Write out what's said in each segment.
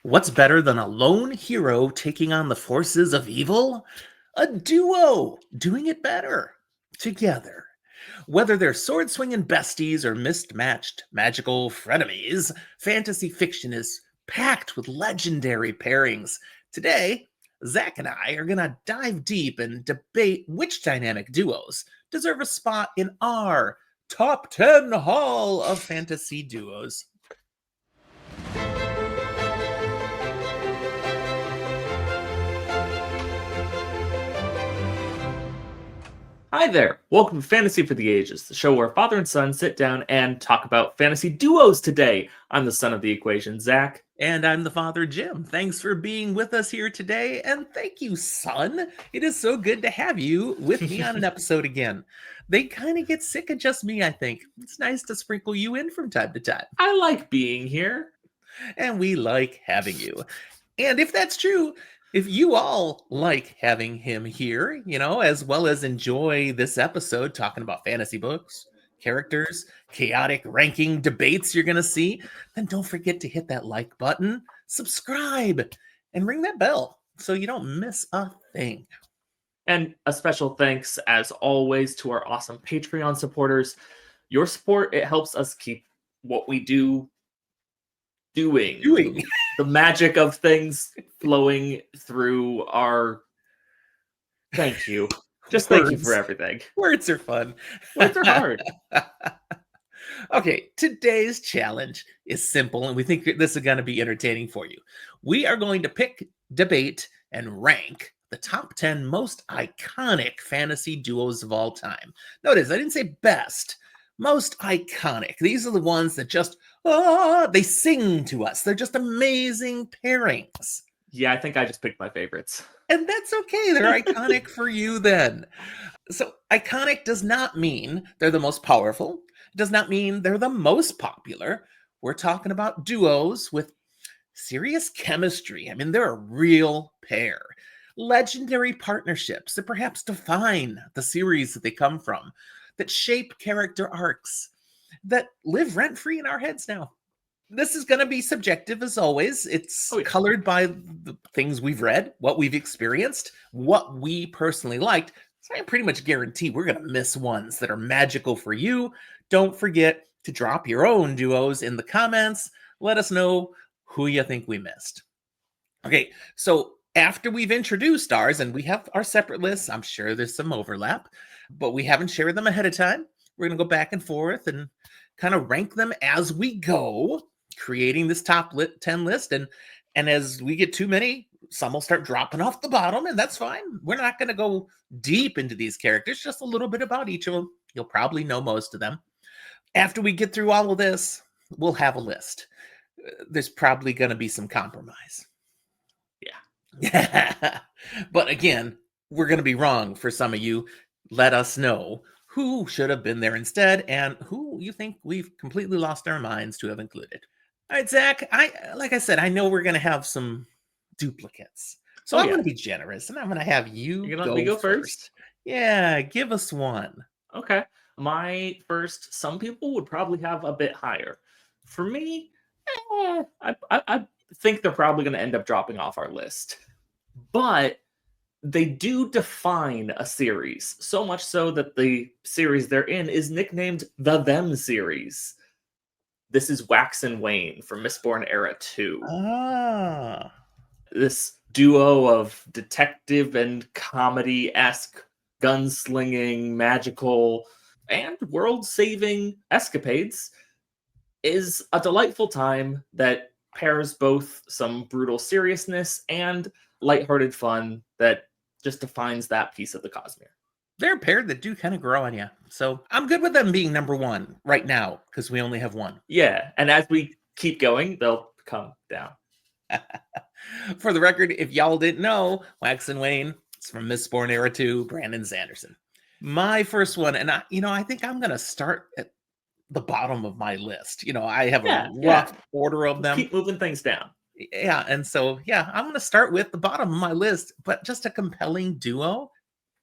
What's better than a lone hero taking on the forces of evil? A duo doing it better together. Whether they're sword swinging besties or mismatched magical frenemies, fantasy fiction is packed with legendary pairings. Today, Zach and I are going to dive deep and debate which dynamic duos deserve a spot in our top 10 Hall of Fantasy Duos. Hi there. Welcome to Fantasy for the Ages, the show where father and son sit down and talk about fantasy duos today. I'm the son of the equation, Zach. And I'm the father, Jim. Thanks for being with us here today. And thank you, son. It is so good to have you with me on an episode again. They kind of get sick of just me, I think. It's nice to sprinkle you in from time to time. I like being here. And we like having you. And if that's true, if you all like having him here, as well as enjoy this episode talking about fantasy books, characters, chaotic ranking debates you're going to see, then don't forget to hit that like button, subscribe, and ring that bell so you don't miss a thing. And a special thanks, as always, to our awesome Patreon supporters. Your support, it helps us keep what we do doing. The magic of things flowing through our... Thank you. Just thank you for everything. Words are fun. Words are hard. Okay, today's challenge is simple, and we think this is going to be entertaining for you. We are going to pick, debate, and rank the top 10 most iconic fantasy duos of all time. Notice, I didn't say best. Most iconic. These are the ones that just, they sing to us. They're just amazing pairings. Yeah, I think I just picked my favorites. And that's okay. They're iconic for you then. So iconic does not mean they're the most powerful. It does not mean they're the most popular. We're talking about duos with serious chemistry. I mean, they're a real pair. Legendary partnerships that perhaps define the series that they come from, that shape character arcs, that live rent-free in our heads now. This is going to be subjective as always. It's colored by the things we've read, what we've experienced, what we personally liked. So I pretty much guarantee we're going to miss ones that are magical for you. Don't forget to drop your own duos in the comments. Let us know who you think we missed. Okay, so after we've introduced ours, and we have our separate lists, I'm sure there's some overlap, but we haven't shared them ahead of time. We're going to go back and forth and kind of rank them as we go, creating this top 10 list. And as we get too many, some will start dropping off the bottom, and that's fine. We're not going to go deep into these characters, just a little bit about each of them. You'll probably know most of them. After we get through all of this, we'll have a list. There's probably going to be some compromise. Yeah. But again, we're going to be wrong for some of you. Let us know who should have been there instead and who you think we've completely lost our minds to have included. All right, Zach, like I said, I know we're going to have some duplicates. So I'm going to be generous, and I'm going to have you You're gonna let me go first? Yeah, give us one. Okay. My first, some people would probably have a bit higher. For me, I think they're probably going to end up dropping off our list. But they do define a series, so much so that the series they're in is nicknamed the Them series. This is Wax and Wayne from Mistborn Era 2. This duo of detective and comedy-esque, gunslinging, magical, and world-saving escapades is a delightful time that pairs both some brutal seriousness and lighthearted fun that just defines that piece of the Cosmere. They're a pair that do kind of grow on you. So I'm good with them being number one right now because we only have one. Yeah, and as we keep going, they'll come down. For the record, if y'all didn't know, Wax and Wayne, it's from Mistborn Era 2, Brandon Sanderson. My first one, and I think I'm going to start at the bottom of my list. I have a rough order of them. Keep moving things down. Yeah, and so, I'm going to start with the bottom of my list, but just a compelling duo,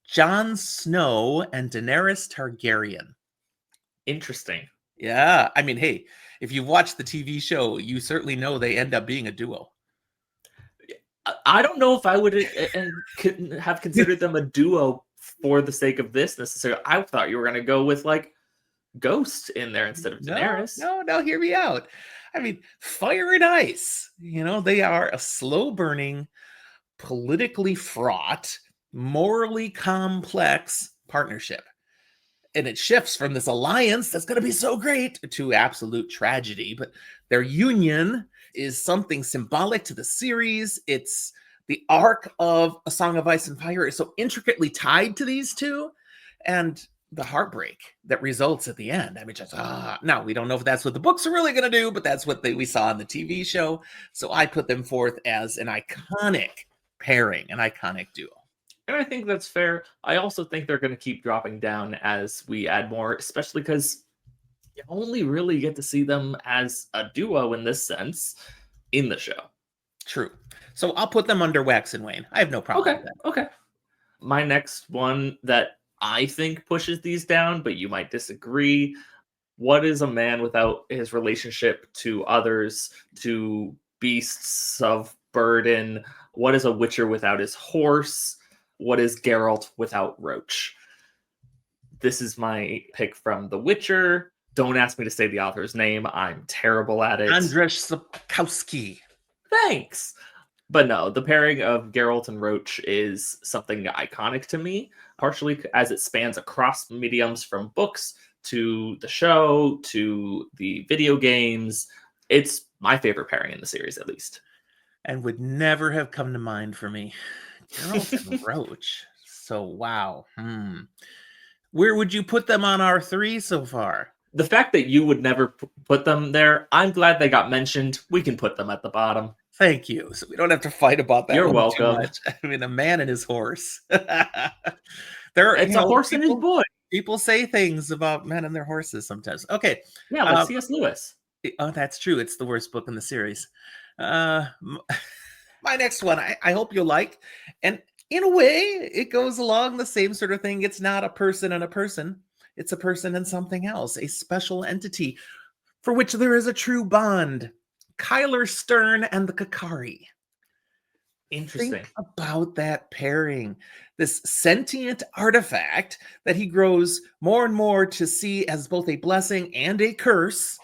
Jon Snow and Daenerys Targaryen. Interesting. Yeah, I mean, hey, if you've watched the TV show, you certainly know they end up being a duo. I don't know if I would and couldn't have considered them a duo for the sake of this necessarily. I thought you were going to go with like Ghost in there instead of No, Daenerys. no, no, hear me out. I mean, fire and ice, they are a slow burning, politically fraught, morally complex partnership. And it shifts from this alliance that's going to be so great to absolute tragedy. But their union is something symbolic to the series. It's the arc of A Song of Ice and Fire is so intricately tied to these two. And the heartbreak that results at the end. I mean, just, now we don't know if that's what the books are really going to do, but that's what we saw in the TV show. So I put them forth as an iconic pairing, an iconic duo. And I think that's fair. I also think they're going to keep dropping down as we add more, especially because you only really get to see them as a duo in this sense in the show. True. So I'll put them under Wax and Wayne. I have no problem with that. Okay. My next one that I think pushes these down, but you might disagree. What is a man without his relationship to others, to beasts of burden? What is a witcher without his horse? What is Geralt without Roach? This is my pick from The Witcher. Don't ask me to say the author's name. I'm terrible at it. Andrzej Sapkowski. Thanks. But no, the pairing of Geralt and Roach is something iconic to me, partially as it spans across mediums from books to the show to the video games. It's my favorite pairing in the series, at least. And would never have come to mind for me. Geralt and Roach. So, wow. Where would you put them on our 3 so far? The fact that you would never put them there, I'm glad they got mentioned. We can put them at the bottom. Thank you. So we don't have to fight about that. You're welcome. Too much. I mean, a man and his horse. It's a horse and his boy. People say things about men and their horses sometimes. Okay. Yeah, like C.S. Lewis. Oh, that's true. It's the worst book in the series. My next one, I hope you'll like. And in a way, it goes along the same sort of thing. It's not a person and a person. It's a person and something else, a special entity for which there is a true bond. Kyler Stern and the Kakari. Interesting. Think about that pairing. This sentient artifact that he grows more and more to see as both a blessing and a curse.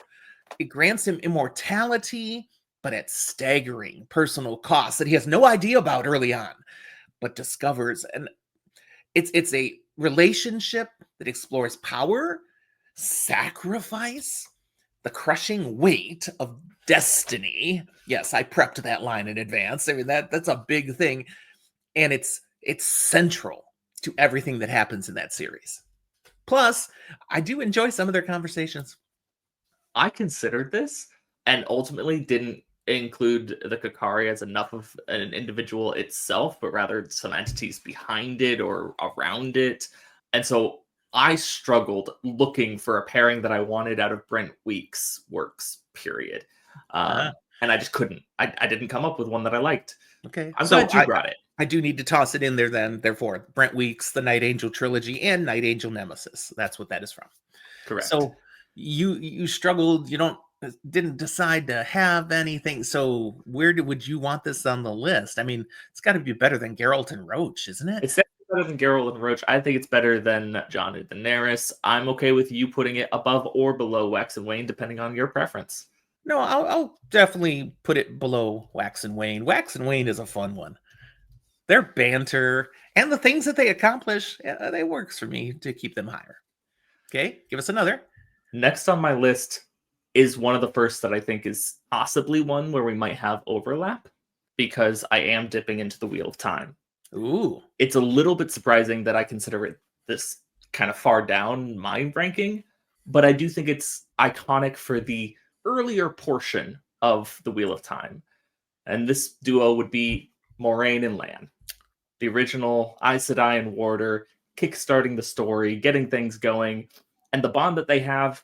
It grants him immortality, but at staggering personal costs that he has no idea about early on, but discovers. And it's a relationship that explores power, sacrifice, the crushing weight of destiny. Yes, I prepped that line in advance. I mean, that's a big thing. And it's central to everything that happens in that series. Plus, I do enjoy some of their conversations. I considered this and ultimately didn't include the Kakari as enough of an individual itself, but rather some entities behind it or around it. And so I struggled looking for a pairing that I wanted out of Brent Weeks' works, period. And I just couldn't. I didn't come up with one that I liked. Okay. I'm glad you brought it. I do need to toss it in there then, therefore. Brent Weeks, the Night Angel trilogy, and Night Angel Nemesis. That's what that is from. Correct. So you struggled, didn't decide to have anything. So where would you want this on the list? I mean, it's got to be better than Geralt and Roach, isn't it? It's better than Geralt and Roach. I think it's better than Jon and Daenerys. I'm okay with you putting it above or below Wax and Wayne, depending on your preference. No, I'll definitely put it below Wax and Wayne. Wax and Wayne is a fun one. Their banter and the things that they accomplish, they works for me to keep them higher. Okay, give us another. Next on my list is one of the first that I think is possibly one where we might have overlap, because I am dipping into the Wheel of Time. Ooh. It's a little bit surprising that I consider it this kind of far down my ranking, but I do think it's iconic for the earlier portion of the Wheel of Time. And this duo would be Moiraine and Lan. The original Aes Sedai and Warder, kickstarting the story, getting things going, and the bond that they have,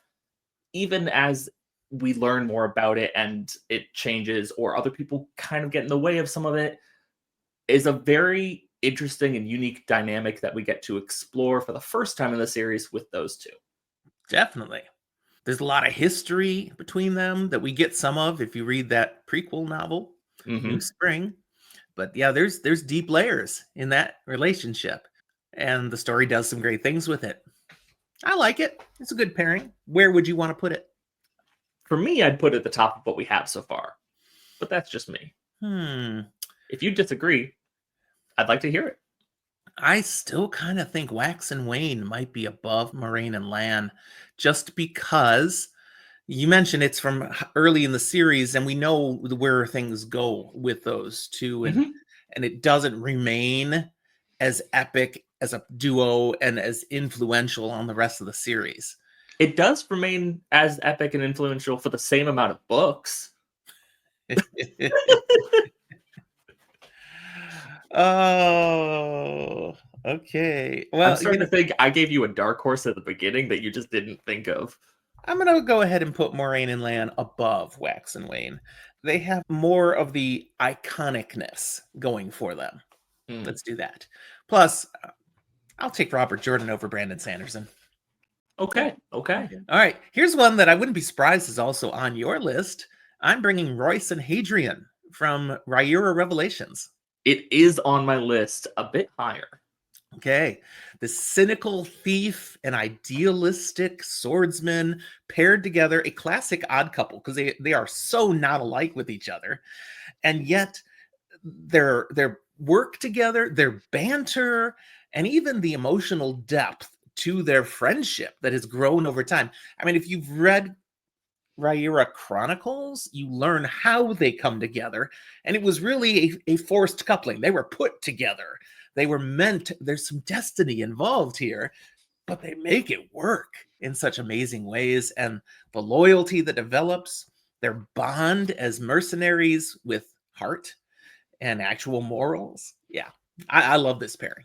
even as we learn more about it and it changes, or other people kind of get in the way of some of it, is a very interesting and unique dynamic that we get to explore for the first time in the series with those two. Definitely. There's a lot of history between them that we get some of if you read that prequel novel, New Spring. But yeah, there's deep layers in that relationship, and the story does some great things with it. I like it. It's a good pairing. Where would you want to put it? For me, I'd put it at the top of what we have so far, but that's just me. Hmm. If you disagree, I'd like to hear it. I still kind of think Wax and Wayne might be above Moraine and Lan, just because you mentioned it's from early in the series, and we know where things go with those two, and Mhm. it doesn't remain as epic as a duo and as influential on the rest of the series. It does remain as epic and influential for the same amount of books. Oh, okay. I'm Well, starting to think I gave you a dark horse at the beginning that you just didn't think of. I'm gonna go ahead and put Moraine and Lan above Wax and Wayne. They have more of the iconicness going for them. Hmm. Let's do that. Plus, I'll take Robert Jordan over Brandon Sanderson. Okay, okay. All right, here's one that I wouldn't be surprised is also on your list. I'm bringing Royce and Hadrian from Rhaenyra Revelations. It is on my list a bit higher. Okay, the cynical thief and idealistic swordsman paired together, a classic odd couple because they are so not alike with each other, and yet their work together, their banter, and even the emotional depth to their friendship that has grown over time. I mean, if you've read Rhaenyra Chronicles, you learn how they come together, and it was really a forced coupling. They were put together. They were meant. There's some destiny involved here, but they make it work in such amazing ways, and the loyalty that develops, their bond as mercenaries with heart and actual morals. Yeah, I love this pairing.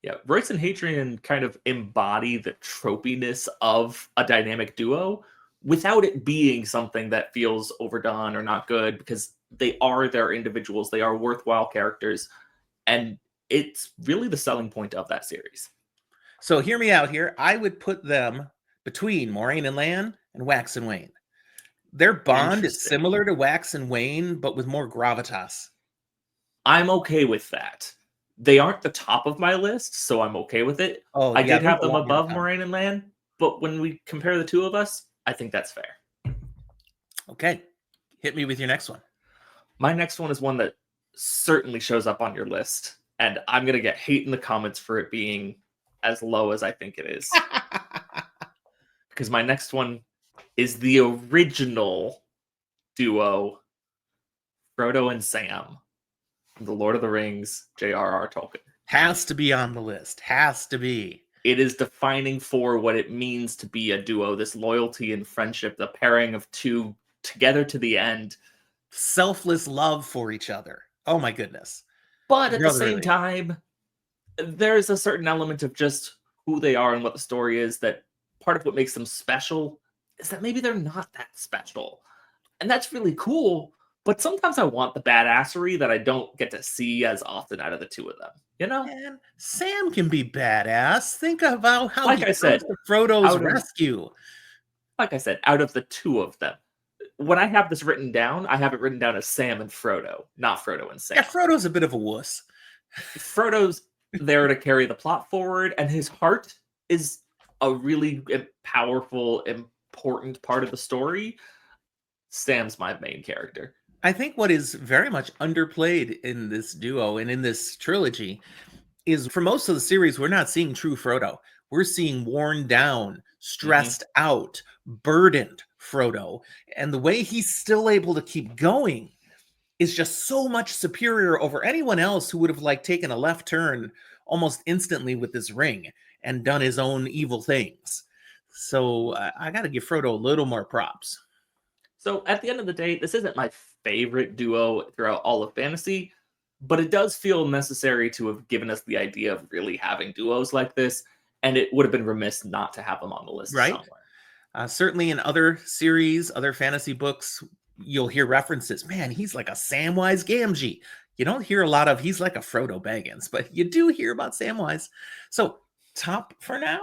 Yeah, Royce and Hadrian kind of embody the tropiness of a dynamic duo without it being something that feels overdone or not good because they are their individuals, they are worthwhile characters, and it's really the selling point of that series. So hear me out here. I would put them between Moraine and Lan and Wax and Wayne. Their bond is Interesting. similar to Wax and Wayne, but with more gravitas. I'm okay with that. They aren't the top of my list, so I'm okay with it. Oh I yeah, did they have have a them long way to above come. Moraine and Lan, but when we compare the two of us, I think that's fair. Okay, hit me with your next one. My next one is one that certainly shows up on your list, and I'm going to get hate in the comments for it being as low as I think it is. Because my next one is the original duo, Frodo and Sam, from The Lord of the Rings, J.R.R. Tolkien. Has to be on the list. Has to be. It is defining for what it means to be a duo, this loyalty and friendship, the pairing of two together to the end. Selfless love for each other. Oh my goodness. But at the same Brotherly. time, there's a certain element of just who they are and what the story is that part of what makes them special is that maybe they're not that special. And that's really cool. But sometimes I want the badassery that I don't get to see as often out of the two of them. You know? Man, Sam can be badass. Think about how Like he I comes said, to Frodo's out of rescue. out of the two of them. When I have this written down, I have it written down as Sam and Frodo, not Frodo and Sam. Yeah, Frodo's a bit of a wuss. Frodo's there to carry the plot forward, and his heart is a really powerful, important part of the story. Sam's my main character. I think what is very much underplayed in this duo and in this trilogy is for most of the series, we're not seeing true Frodo. We're seeing worn down, stressed out, burdened Frodo. And the way he's still able to keep going is just so much superior over anyone else who would have like taken a left turn almost instantly with this ring and done his own evil things. So I got to give Frodo a little more props. So at the end of the day, this isn't my favorite duo throughout all of fantasy, but it does feel necessary to have given us the idea of really having duos like this, and it would have been remiss not to have them on the list Right? somewhere. Certainly in other series, other fantasy books, you'll hear references. Man, he's like a Samwise Gamgee. You don't hear a lot of he's like a Frodo Baggins, but you do hear about Samwise. So top for now?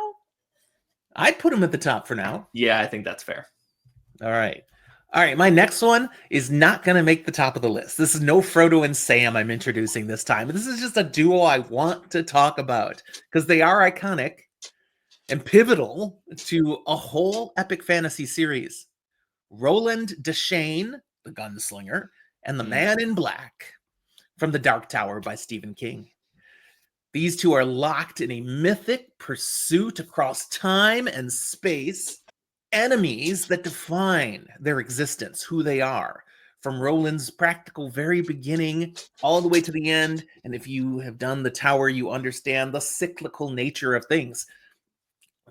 I'd put him at the top for now. Yeah, I think that's fair. All right. All right, my next one is not going to make the top of the list. This is no Frodo and Sam I'm introducing this time. This is just a duo I want to talk about because they are iconic and pivotal to a whole epic fantasy series. Roland Deschain, the gunslinger, and the Man in Black from The Dark Tower by Stephen King. These two are locked in a mythic pursuit across time and space, enemies that define their existence, who they are, from Roland's practical very beginning all the way to the end. And if you have done The Tower, you understand the cyclical nature of things.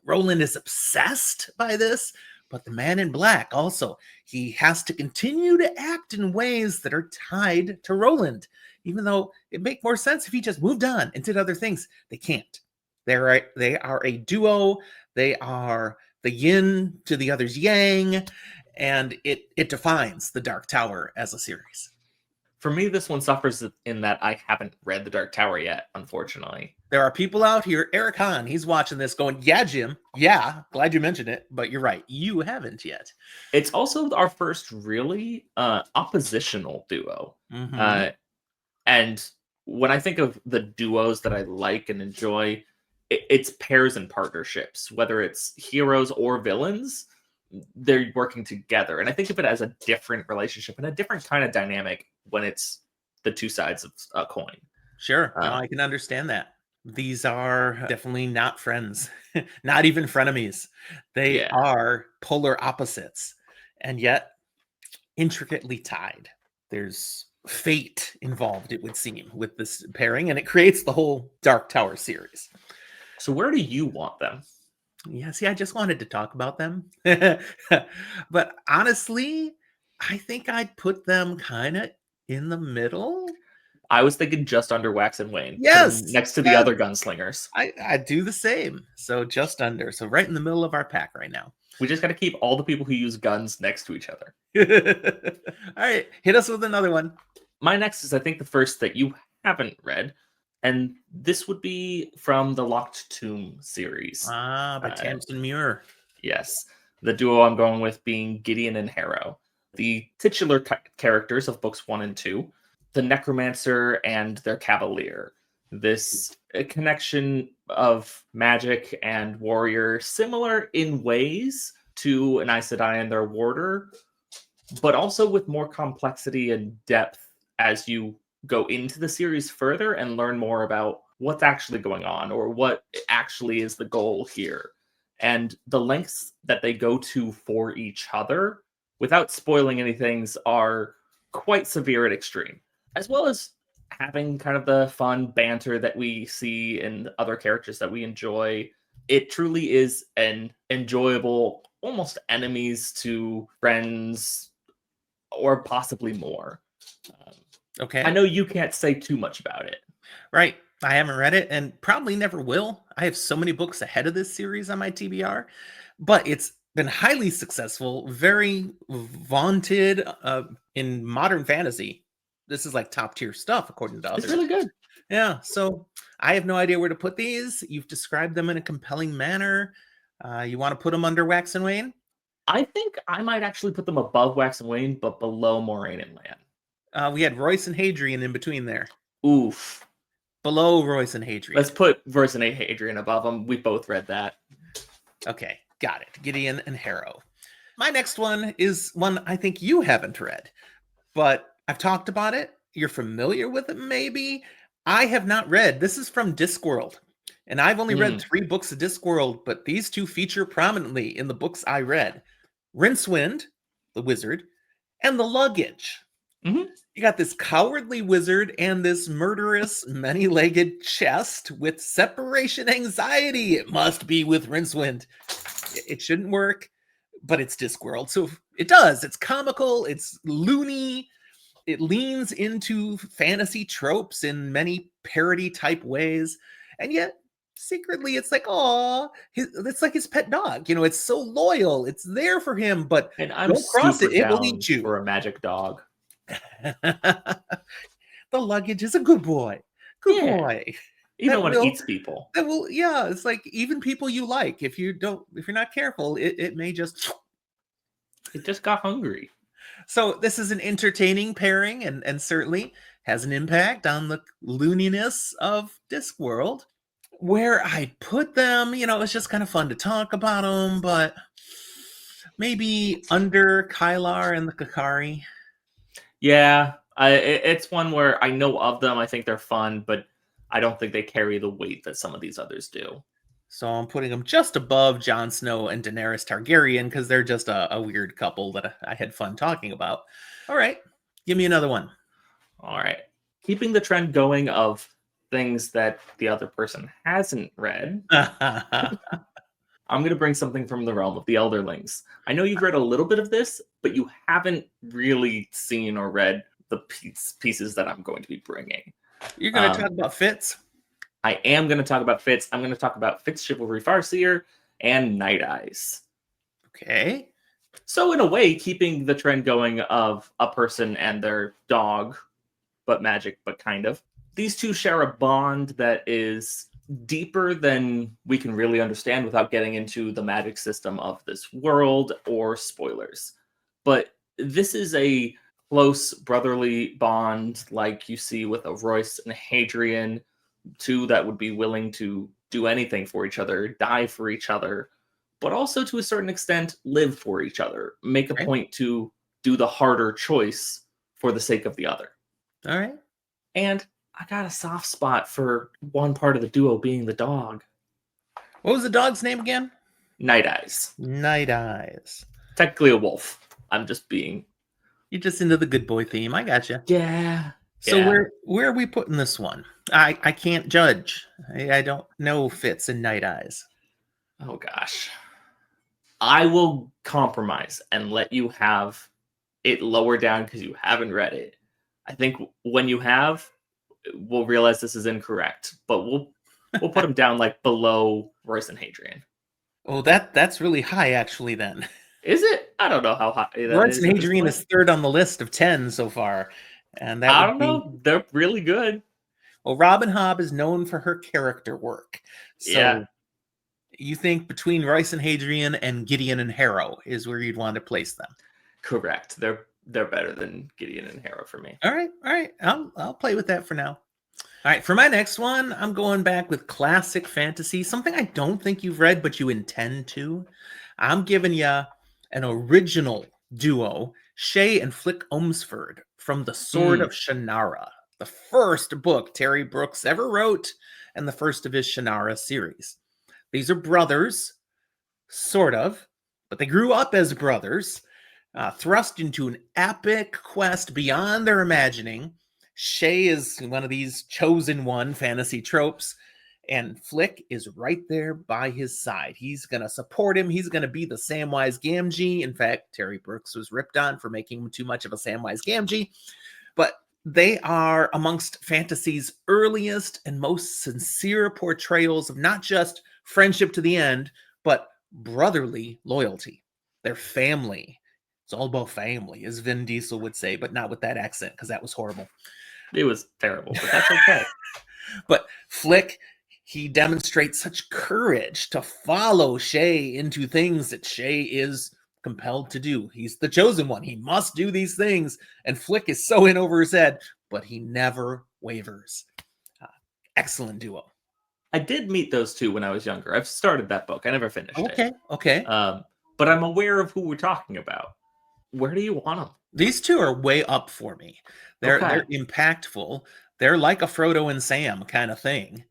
Roland is obsessed by this, but the Man in Black also, he has to continue to act in ways that are tied to Roland, even though it make more sense if he just moved on and did other things. They can't. They are a duo. They are the yin to the other's yang, and it defines The Dark Tower as a series. For me, this one suffers in that I haven't read The Dark Tower yet, unfortunately. There are people out here, Eric Hahn, he's watching this going, yeah, Jim, yeah, glad you mentioned it, but you're right, you haven't yet. It's also our first really oppositional duo. And when I think of the duos that I like and enjoy, it's pairs and partnerships, whether it's heroes or villains, they're working together. And I think of it as a different relationship and a different kind of dynamic when it's the two sides of a coin. Sure, no, I can understand that. These are definitely not friends, not even frenemies. They are polar opposites, and yet intricately tied. There's fate involved, it would seem, with this pairing, and it creates the whole Dark Tower series. So where do you want them? Yeah, see, I just wanted to talk about them. But honestly, I think I'd put them kind of in the middle. I was thinking just under Wax and Wayne. Yes. Next to the other gunslingers. I do the same. So just under. So right in the middle of our pack right now. We just got to keep all the people who use guns next to each other. All right. Hit us with another one. My next is, I think, the first that you haven't read. And this would be from the Locked Tomb series. By Tamsin Muir. Yes. The duo I'm going with being Gideon and Harrow. The titular characters of books 1 and 2. The necromancer and their cavalier. This connection of magic and warrior, similar in ways to an Aes Sedai and their warder, but also with more complexity and depth as you go into the series further and learn more about what's actually going on or what actually is the goal here. And the lengths that they go to for each other, without spoiling anything, are quite severe and extreme. As well as having kind of the fun banter that we see in other characters that we enjoy. It truly is an enjoyable, almost enemies to friends, or possibly more. Okay. I know you can't say too much about it. Right. I haven't read it and probably never will. I have so many books ahead of this series on my TBR, but it's been highly successful, very vaunted in modern fantasy. This is like top tier stuff, according to others. It's really good. Yeah. So I have no idea where to put these. You've described them in a compelling manner. You want to put them under Wax and Wayne? I think I might actually put them above Wax and Wayne, but below Moraine and Lan. We had Royce and Hadrian in between there. Oof. Below Royce and Hadrian. Let's put Royce and Hadrian above them. We both read that. Okay. Got it. Gideon and Harrow. My next one is one I think you haven't read, but I've talked about it. You're familiar with it, maybe. I have not read. This is from Discworld, and I've only read 3 books of Discworld, but these 2 feature prominently in the books I read. Rincewind, the wizard, and the luggage. Mm-hmm. You got this cowardly wizard and this murderous, many-legged chest with separation anxiety. It must be with Rincewind. It shouldn't work, but it's Discworld, so it does. It's comical. It's loony. It leans into fantasy tropes in many parody-type ways, and yet secretly it's like, oh, it's like his pet dog. You know, it's so loyal. It's there for him, but and I'm don't cross it. It will eat you. For a magic dog. The luggage is a good boy. Good boy. Even when it eats people. That will, yeah, it's like even people you like. If you're not careful, it may just. It just got hungry. So this is an entertaining pairing and certainly has an impact on the looniness of Discworld. Where I put them, it's just kind of fun to talk about them, but maybe under Kylar and the Kakari. Yeah, it's one where I know of them. I think they're fun, but I don't think they carry the weight that some of these others do. So I'm putting them just above Jon Snow and Daenerys Targaryen because they're just a weird couple that I had fun talking about. All right, give me another one. All right. Keeping the trend going of things that the other person hasn't read, I'm going to bring something from the realm of the Elderlings. I know you've read a little bit of this, but you haven't really seen or read the pieces that I'm going to be bringing. You're going to talk about Fitz? I am going to talk about Fitz. I'm going to talk about Fitz Chivalry Farseer and Night Eyes. Okay. So in a way, keeping the trend going of a person and their dog, but magic, but kind of. These two share a bond that is deeper than we can really understand without getting into the magic system of this world or spoilers. But this is a close brotherly bond like you see with a Royce and Hadrian, two that would be willing to do anything for each other, die for each other, but also to a certain extent live for each other, make a point to do the harder choice for the sake of the other. All right. And I got a soft spot for one part of the duo being the dog. What was the dog's name again? Night Eyes. Night Eyes. Technically a wolf. I'm just being... You're just into the good boy theme. I gotcha. Yeah. So where are we putting this one? I can't judge. I don't know Fitz and Night Eyes. Oh, gosh. I will compromise and let you have it lower down because you haven't read it. I think when you have, we'll realize this is incorrect, but we'll put them down like below Royce and Hadrian. Oh, that's really high actually then. Is it? I don't know how high that Royce is. and Hadrian is third on the list of 10 so far. And that I don't know. They're really good. Well, Robin Hobb is known for her character work. So you think between Royce and Hadrian and Gideon and Harrow is where you'd want to place them? Correct. They're better than Gideon and Harrow for me. All right. I'll play with that for now. All right, for my next one, I'm going back with classic fantasy, something I don't think you've read, but you intend to. I'm giving you an original duo, Shay and Flick Umsford from The Sword of Shannara, the first book Terry Brooks ever wrote, and the first of his Shannara series. These are brothers, sort of, but they grew up as brothers, thrust into an epic quest beyond their imagining. Shay is one of these chosen one fantasy tropes, and Flick is right there by his side. He's going to support him. He's going to be the Samwise Gamgee. In fact, Terry Brooks was ripped on for making him too much of a Samwise Gamgee. But they are amongst fantasy's earliest and most sincere portrayals of not just friendship to the end, but brotherly loyalty. Their family. It's all about family, as Vin Diesel would say, but not with that accent, because that was horrible. It was terrible, but that's okay. But Flick, he demonstrates such courage to follow Shay into things that Shay is compelled to do. He's the chosen one. He must do these things. And Flick is so in over his head, but he never wavers. Excellent duo. I did meet those two when I was younger. I've started that book. I never finished it. Okay. But I'm aware of who we're talking about. Where do you want them? These two are way up for me. They're impactful. They're like a Frodo and Sam kind of thing.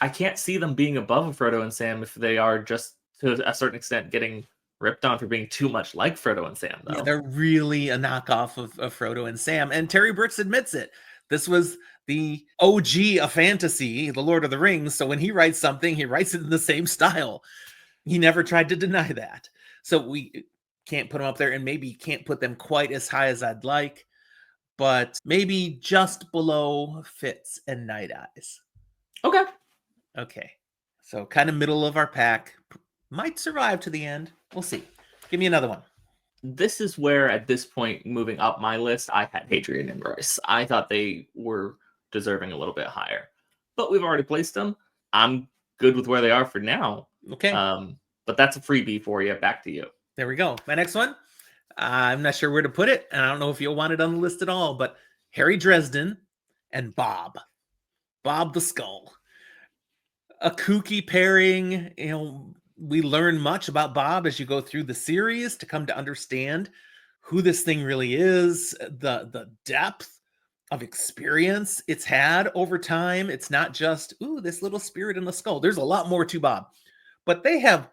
I can't see them being above a Frodo and Sam if they are just to a certain extent getting ripped on for being too much like Frodo and Sam, though. Yeah, they're really a knockoff of Frodo and Sam. And Terry Brooks admits it. This was the OG of fantasy, The Lord of the Rings. So when he writes something, he writes it in the same style. He never tried to deny that. So we can't put them up there, and maybe can't put them quite as high as I'd like, but maybe just below Fitz and Night Eyes. Okay. So kind of middle of our pack. Might survive to the end. We'll see. Give me another one. This is where, at this point, moving up my list, I had Hadrian and Royce. I thought they were deserving a little bit higher, but we've already placed them. I'm good with where they are for now. Okay. But that's a freebie for you. Back to you. There we go. My next one, I'm not sure where to put it, and I don't know if you'll want it on the list at all, but Harry Dresden and Bob. Bob the Skull. A kooky pairing. We learn much about Bob as you go through the series to come to understand who this thing really is, the depth of experience it's had over time. It's not just, ooh, this little spirit in the skull. There's a lot more to Bob. But they have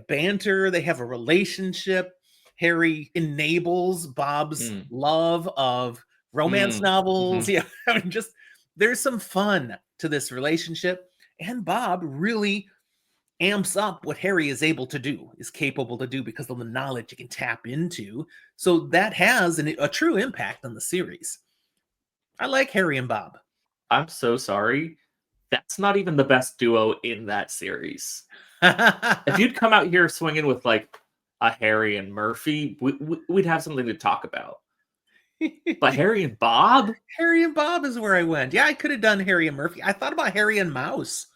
banter, they have a relationship. Harry enables Bob's Mm. love of romance novels. Mhm. Yeah, I mean, just there's some fun to this relationship, and Bob really amps up what Harry is able to do, is capable to do because of the knowledge he can tap into. So that has a true impact on the series. I like Harry and Bob. I'm so sorry. That's not even the best duo in that series. If you'd come out here swinging with like a Harry and Murphy, we'd have something to talk about. But Harry and Bob? Harry and Bob is where I went. Yeah, I could have done Harry and Murphy. I thought about Harry and Mouse.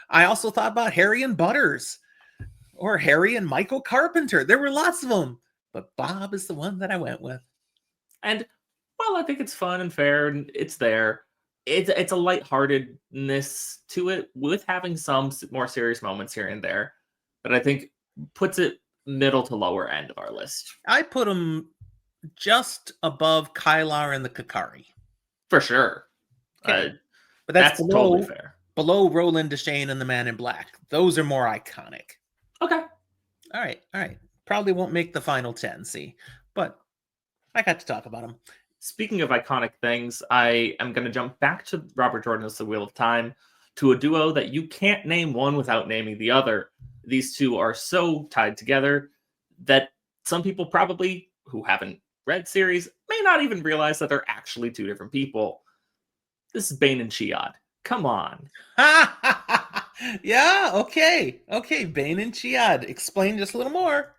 I also thought about Harry and Butters or Harry and Michael Carpenter. There were lots of them, but Bob is the one that I went with. And while I think it's fun and fair and it's there, it's a lightheartedness to it with having some more serious moments here and there that I think puts it middle to lower end of our list. I put him just above Kylar and the Kakari. For sure. Okay. But That's totally fair. Below Roland Deschain and the Man in Black. Those are more iconic. Okay. All right. Probably won't make the final 10, see, but I got to talk about them. Speaking of iconic things, I am going to jump back to Robert Jordan's The Wheel of Time, to a duo that you can't name one without naming the other. These two are so tied together that some people probably, who haven't read series, may not even realize that they're actually two different people. This is Bane and Chiad. Come on. Yeah, okay. Bane and Chiad. Explain just a little more.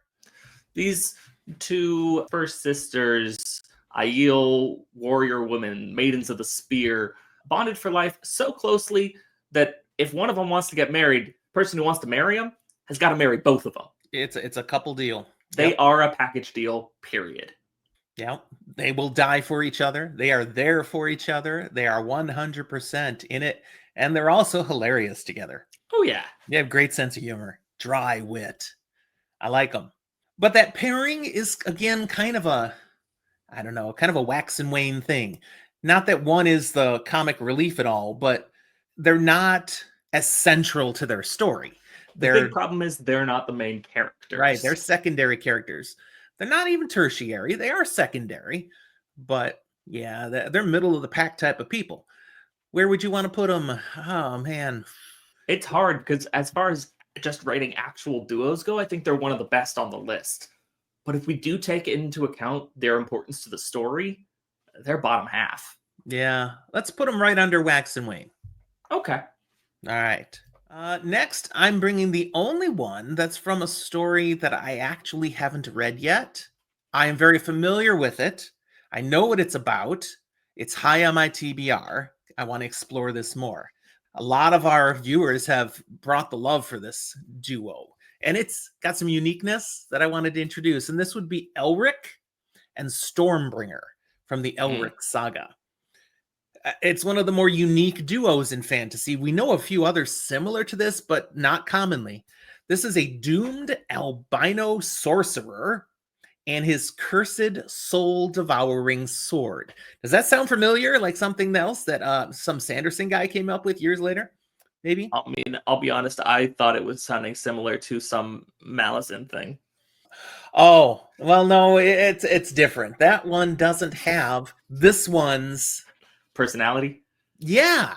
These two first sisters, Aiel, warrior women, maidens of the spear, bonded for life so closely that if one of them wants to get married, the person who wants to marry them has got to marry both of them. It's a couple deal. They are a package deal, period. Yeah, they will die for each other. They are there for each other. They are 100% in it. And they're also hilarious together. Oh, yeah. They have great sense of humor, dry wit. I like them. But that pairing is, again, kind of a wax and wane thing. Not that one is the comic relief at all, but they're not as central to their story. The big problem is they're not the main characters. Right, they're secondary characters. They're not even tertiary. They are secondary, but yeah, they're middle of the pack type of people. Where would you want to put them? Oh, man. It's hard because as far as just writing actual duos go, I think they're one of the best on the list. But if we do take into account their importance to the story, they're bottom half. Yeah, let's put them right under Wax and Wayne. Okay. All right. Next, I'm bringing the only one that's from a story that I actually haven't read yet. I am very familiar with it. I know what it's about. It's high on my TBR. I want to explore this more. A lot of our viewers have brought the love for this duo, and it's got some uniqueness that I wanted to introduce. And this would be Elric and Stormbringer from the Elric saga. It's one of the more unique duos in fantasy. We know a few others similar to this, but not commonly. This is a doomed albino sorcerer and his cursed soul-devouring sword. Does that sound familiar? Like something else that some Sanderson guy came up with years later? Maybe? I mean, I'll be honest, I thought it was sounding similar to some Malazan thing. Oh, well, no, it's different. That one doesn't have this one's personality. Yeah,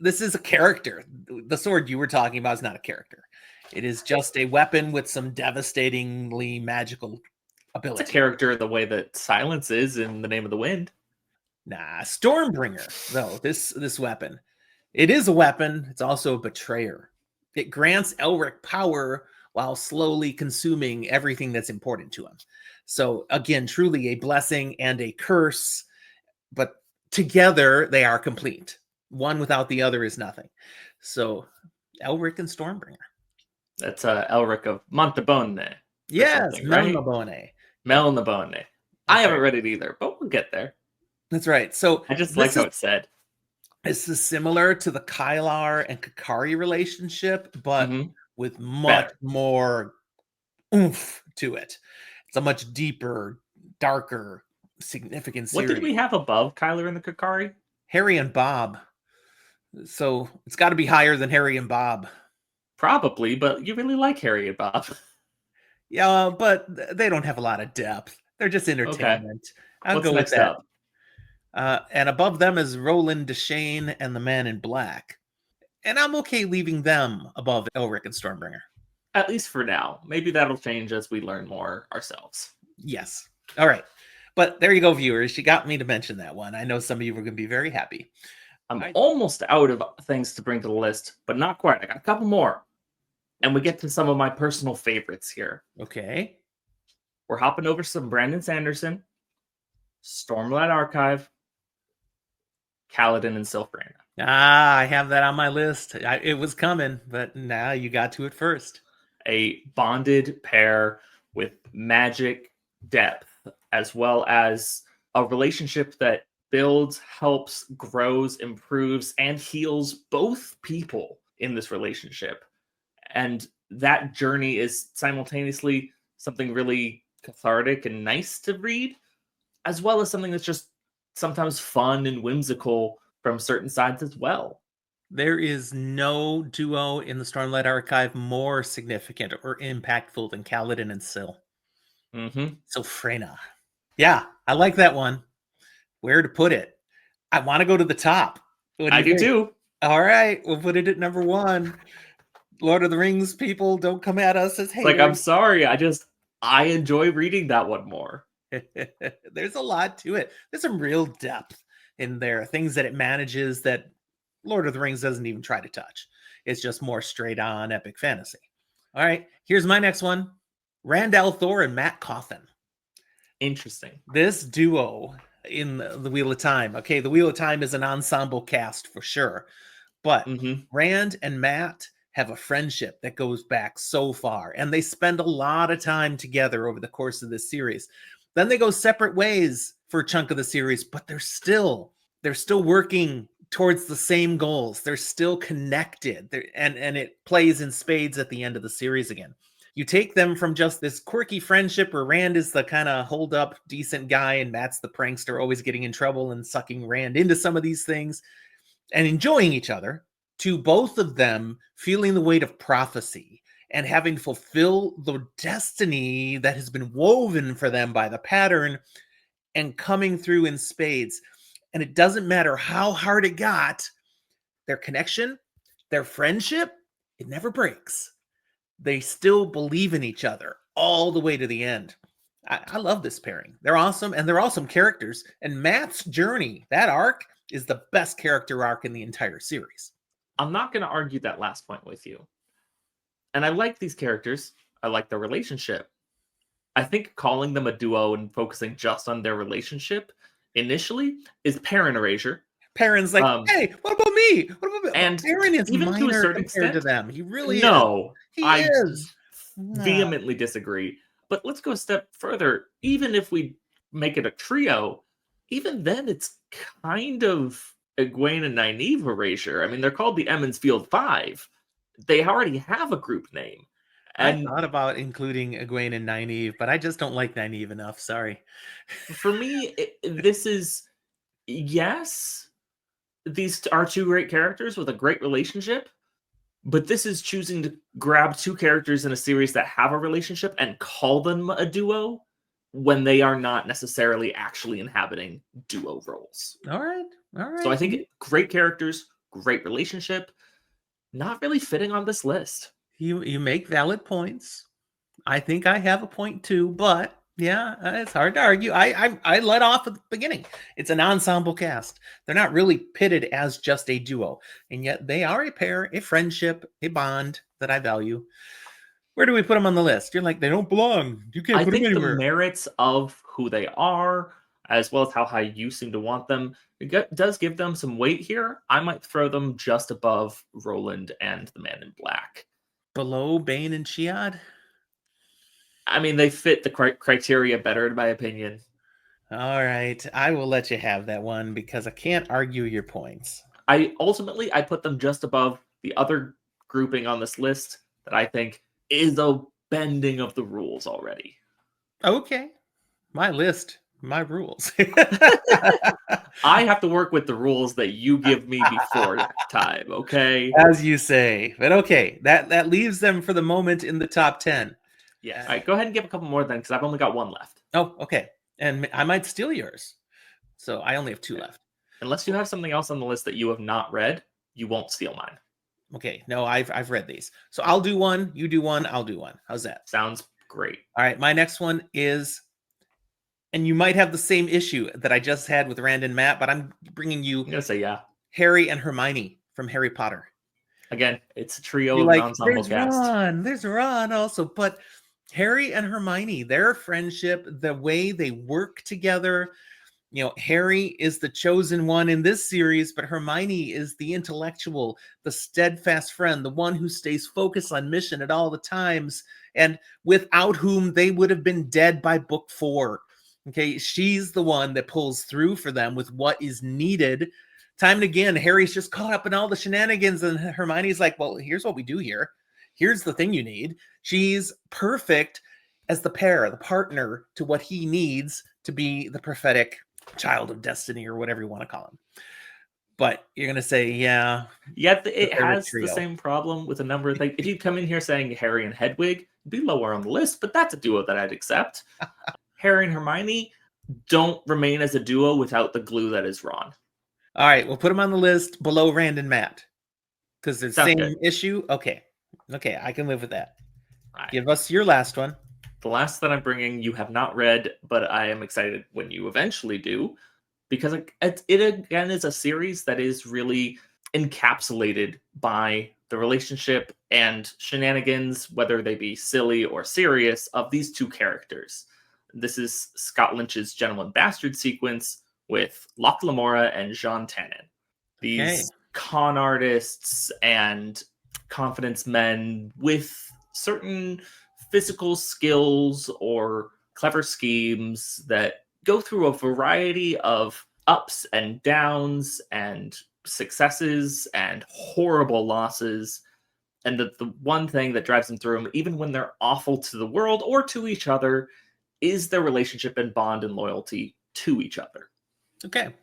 this is a character. The sword you were talking about is not a character. It is just a weapon with some devastatingly magical ability. It's a character the way that silence is in The Name of the Wind. Nah, Stormbringer, though, this weapon. It is a weapon. It's also a betrayer. It grants Elric power while slowly consuming everything that's important to him. So, again, truly a blessing and a curse, but together they are complete. One without the other is nothing. So, Elric and Stormbringer. That's Elric of Montebonne. Yes, Melnibone. Melnibone. I haven't Okay. read it either, but we'll get there. That's right. So I just like this how is it's said. this is similar to the Kylar and Kakari relationship, but Hmm. with much Better. more oomph to it. It's a much deeper, darker, significant What did series. we have above Kyler and the Kakari? Harry and Bob. So it's got to be higher than Harry and Bob. Probably, but you really like Harry and Bob. Yeah, but they don't have a lot of depth. They're just Okay. entertainment. I'll What's go with next that. up? And above them is Roland Deschain and the Man in Black. And I'm okay leaving them above Elric and Stormbringer. At least for now. Maybe that'll change as we learn more ourselves. Yes. All right. But there you go, viewers. You got me to mention that one. I know some of you are going to be very happy. I'm I, almost out of things to bring to the list, but not quite. I got a couple more. And we get to some of my personal favorites here. okay. We're hopping over some Brandon Sanderson, Stormlight Archive, Kaladin, and Silfrana. Ah, I have that on my list. It was coming, but now you got to it first. A bonded pair with magic depth, as well as a relationship that builds, helps, grows, improves, and heals both people in this relationship. And that journey is simultaneously something really cathartic and nice to read, as well as something that's just sometimes fun and whimsical from certain sides as well. There is no duo in the Stormlight Archive more significant or impactful than Kaladin and Syl. Mm-hmm. Silfrena. Yeah, I like that one. Where to put it? I want to go to the top. What do I you do think? too. All right, we'll put it at number one. Lord of the Rings people, don't come at us as It's like, I'm haters. sorry. I enjoy reading that one more. There's a lot to it. There's some real depth in there, things that it manages that Lord of the Rings doesn't even try to touch. It's just more straight on epic fantasy. All right, here's my next one. Rand al'Thor and Matt Coffin. Interesting. This duo in the Wheel of Time. Okay, the Wheel of Time is an ensemble cast for sure, but Mm-hmm. Rand and Matt have a friendship that goes back so far, and they spend a lot of time together over the course of this series. Then they go separate ways for a chunk of the series, but they're still working towards the same goals. They're still connected, and it plays in spades at the end of the series again. You take them from just this quirky friendship where Rand is the kind of hold up decent guy and Matt's the prankster always getting in trouble and sucking Rand into some of these things and enjoying each other, to both of them feeling the weight of prophecy and having fulfilled the destiny that has been woven for them by the pattern and coming through in spades. And it doesn't matter how hard it got, their connection, their friendship, it never breaks. They still believe in each other all the way to the end. I love this pairing. They're awesome, and they're awesome characters. And Matt's journey, that arc, is the best character arc in the entire series. I'm not going to argue that last point with you. And I like these characters. I like their relationship. I think calling them a duo and focusing just on their relationship initially is parent erasure. Perrin's like, hey, what about me? What about me? And Perrin is even to a minor certain compared to extent, them. He really is. no, He I is. vehemently disagree. But let's go a step further. Even if we make it a trio, even then it's kind of Egwene and Nynaeve erasure. I mean, they're called the Emmons Field Five. They already have a group name. I And thought about including Egwene and Nynaeve, but I just don't like Nynaeve enough. Sorry. for me, this is yes, these are two great characters with a great relationship, but this is choosing to grab two characters in a series that have a relationship and call them a duo when they are not necessarily actually inhabiting duo roles. All right. All right. So I think great characters, great relationship, not really fitting on this list. You make valid points. I think I have a point too, but yeah, it's hard to argue. I let off at the beginning. It's an ensemble cast. They're not really pitted as just a duo, and yet they are a pair, a friendship, a bond that I value. Where do we put them on the list? You're like, they don't belong. You can't I put them think the anywhere. merits of who they are, as well as how high you seem to want them, does give them some weight here. I might throw them just above Roland and the Man in Black. Below Bane and Chiad? I mean, they fit the criteria better, in my opinion. All right, I will let you have that one because I can't argue your points. I put them just above the other grouping on this list that I think is a bending of the rules already. Okay, my list, my rules. I have to work with the rules that you give me before time, okay? As you say, but okay, that leaves them for the moment in the top 10. Yeah. Uh, All right, go ahead and give a couple more then, because I've only got one left. oh, okay, and I might steal yours, so I only have two Yeah. left. Unless you have something else on the list that you have not read, you won't steal mine. Okay, no, I've read these, so I'll do one, you do one, I'll do one. How's that? Sounds great. All right, my next one is, and you might have the same issue that I just had with Rand and Matt, but I'm bringing you I'm gonna say yeah. Harry and Hermione from Harry Potter. Again, it's a trio You're of an like, ensemble cast. There's Ron also, but Harry and Hermione, their friendship, the way they work together, Harry is the chosen one in this series, but Hermione is the intellectual, the steadfast friend, the one who stays focused on mission at all the times, and without whom they would have been dead by book 4. Okay, she's the one that pulls through for them with what is needed. Time and again, Harry's just caught up in all the shenanigans, and Hermione's like, well, here's what we do here. Here's the thing you need. She's perfect as the pair, the partner to what he needs to be the prophetic child of destiny or whatever you want to call him. But you're going to say, yeah. Yet it has the trio. same problem with a number of things. If you come in here saying Harry and Hedwig, it'd be lower on the list, but that's a duo that I'd accept. Harry and Hermione don't remain as a duo without the glue that is Ron. All right, we'll put them on the list below Rand and Matt because it's the same issue. Okay, I can live with that. Right. Give us your last one. The last that I'm bringing, you have not read, but I am excited when you eventually do, because it again is a series that is really encapsulated by the relationship and shenanigans, whether they be silly or serious, of these two characters. This is Scott Lynch's Gentleman Bastard sequence with Locke Lamora and Jean Tannen. These con artists and confidence men with certain physical skills or clever schemes that go through a variety of ups and downs and successes and horrible losses. And the one thing that drives them through them, even when they're awful to the world or to each other, is their relationship and bond and loyalty to each other. Okay.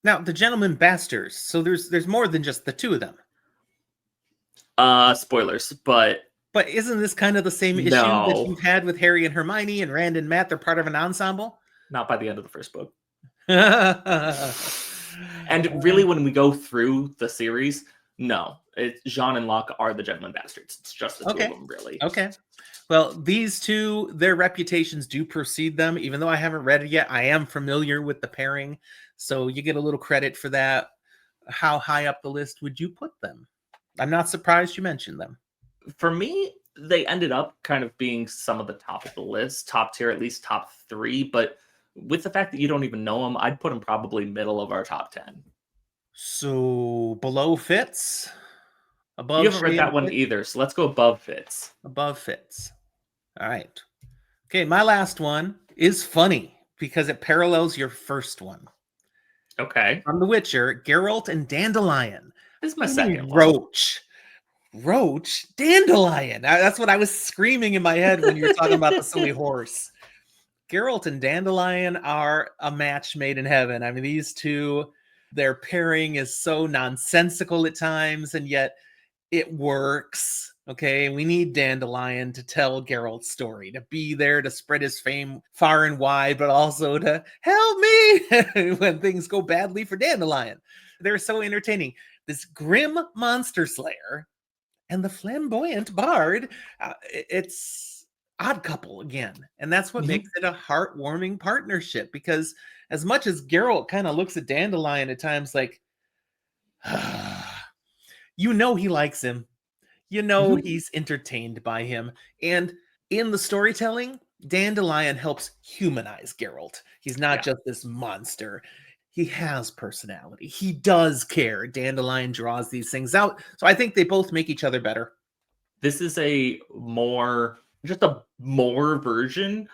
Now, the Gentleman Bastards. So there's more than just the two of them. Spoilers, but isn't this kind of the same issue that you've had with Harry and Hermione and Rand and Matt? They're part of an ensemble? Not by the end of the first book. And really, when we go through the series, no. Jean and Locke are the Gentleman Bastards. It's just the two of them, really. Okay. Well, these two, their reputations do precede them. Even though I haven't read it yet, I am familiar with the pairing. So you get a little credit for that. How high up the list would you put them? I'm not surprised you mentioned them. For me, they ended up kind of being some of the top of the list, top tier, at least top 3. But with the fact that you don't even know them, I'd put them probably middle of our top 10. So below Fitz? Above you haven't read that one either, so let's go above Fitz. Above Fitz. All right. Okay, my last one is funny because it parallels your first one. Okay. From The Witcher, Geralt and Dandelion. This is my second one. Roach? Dandelion. That's what I was screaming in my head when you were talking about the silly horse. Geralt and Dandelion are a match made in heaven. I mean, these two, their pairing is so nonsensical at times, and yet it works. Okay, we need Dandelion to tell Geralt's story, to be there to spread his fame far and wide, but also to help me when things go badly for Dandelion. They're so entertaining. This grim monster slayer and the flamboyant bard, it's odd couple again. And that's what makes it a heartwarming partnership, because as much as Geralt kind of looks at Dandelion at times like, you know he likes him. You know he's entertained by him. And in the storytelling, Dandelion helps humanize Geralt. He's not just this monster. He has personality. He does care. Dandelion draws these things out. So I think they both make each other better. This is a more version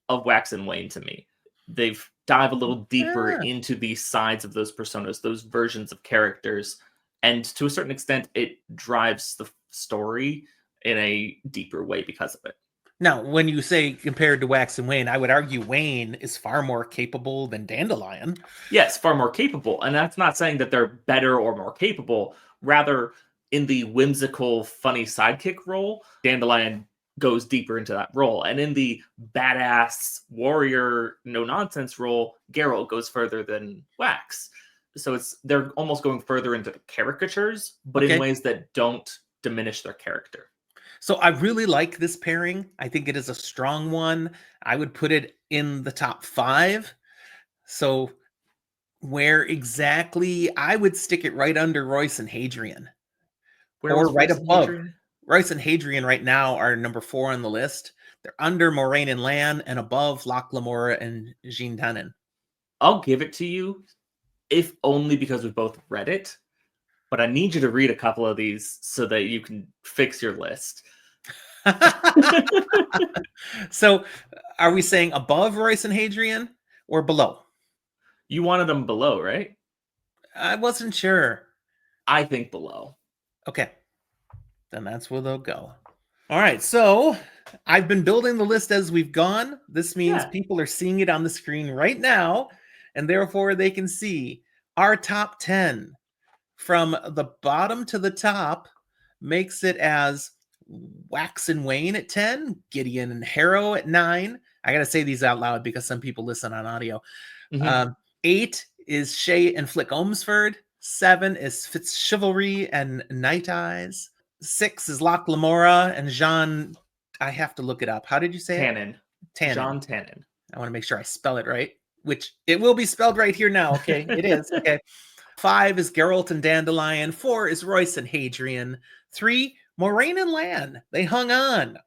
of Wax and Wayne to me. They've dive a little deeper Yeah. into the sides of those personas, those versions of characters. And to a certain extent, it drives the story in a deeper way because of it. Now, when you say compared to Wax and Wayne, I would argue Wayne is far more capable than Dandelion. Yes, far more capable. And that's not saying that they're better or more capable. Rather, in the whimsical, funny sidekick role, Dandelion goes deeper into that role. And in the badass warrior, no nonsense role, Geralt goes further than Wax. So they're almost going further into the caricatures, but in Okay. ways that don't diminish their character. So I really like this pairing. I think it is a strong one. I would put it in the top 5. So where exactly I would stick it right under Royce and Hadrian, Where or was right Royce and above. Hadrian? Royce and Hadrian right now are number 4 on the list. They're under Moraine and Lan and above Loch Lamora and Jean Tannen. I'll give it to you, if only because we both read it. But I need you to read a couple of these so that you can fix your list. So are we saying above Royce and Hadrian or below? You wanted them below, right? I wasn't sure. I think below. Okay. Then that's where they'll go. All right. So I've been building the list as we've gone. This means people are seeing it on the screen right now, and therefore they can see our top 10 from the bottom to the top makes it as Wax and Wayne at 10, Gideon and Harrow at 9. I got to say these out loud because some people listen on audio. 8 is Shay and Flick Omsford. 7 is Fitzchivalry and Night Eyes. 6 is Loch Lamora and Jean. I have to look it up. How did you say Tannen. Tannen. Jean Tannen. I want to make sure I spell it right, which it will be spelled right here now. Okay, it is. Okay. 5 is Geralt and Dandelion. 4 is Royce and Hadrian. 3, Moraine and Lan. They hung on.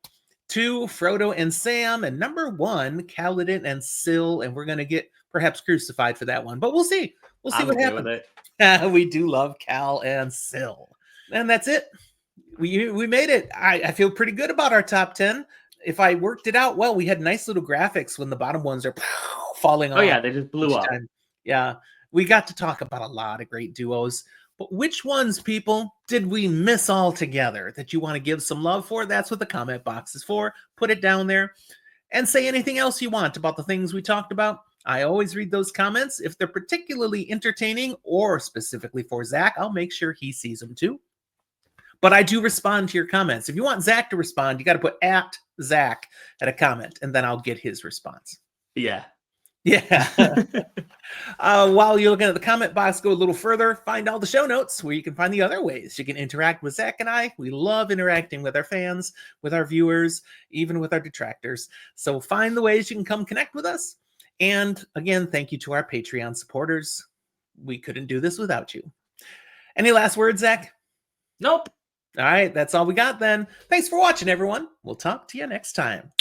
2, Frodo and Sam. And number 1, Kaladin and Syl. And we're going to get perhaps crucified for that one, but we'll see. We'll see what happens. With it. We do love Cal and Syl. And that's it. We made it. I feel pretty good about our top 10. If I worked it out well, we had nice little graphics when the bottom ones are falling off. Oh, yeah, they just blew up. Yeah, we got to talk about a lot of great duos. But which ones, people, did we miss altogether that you want to give some love for? That's what the comment box is for. Put it down there and say anything else you want about the things we talked about. I always read those comments. If they're particularly entertaining or specifically for Zach, I'll make sure he sees them too. But I do respond to your comments. If you want Zach to respond, you got to put at Zach at a comment, and then I'll get his response. Yeah. Yeah. While you're looking at the comment box, go a little further, find all the show notes where you can find the other ways you can interact with Zach and I. We love interacting with our fans, with our viewers, even with our detractors. So find the ways you can come connect with us. And again, thank you to our Patreon supporters. We couldn't do this without you. Any last words, Zach? Nope. All right, that's all we got then. Thanks for watching, everyone. We'll talk to you next time.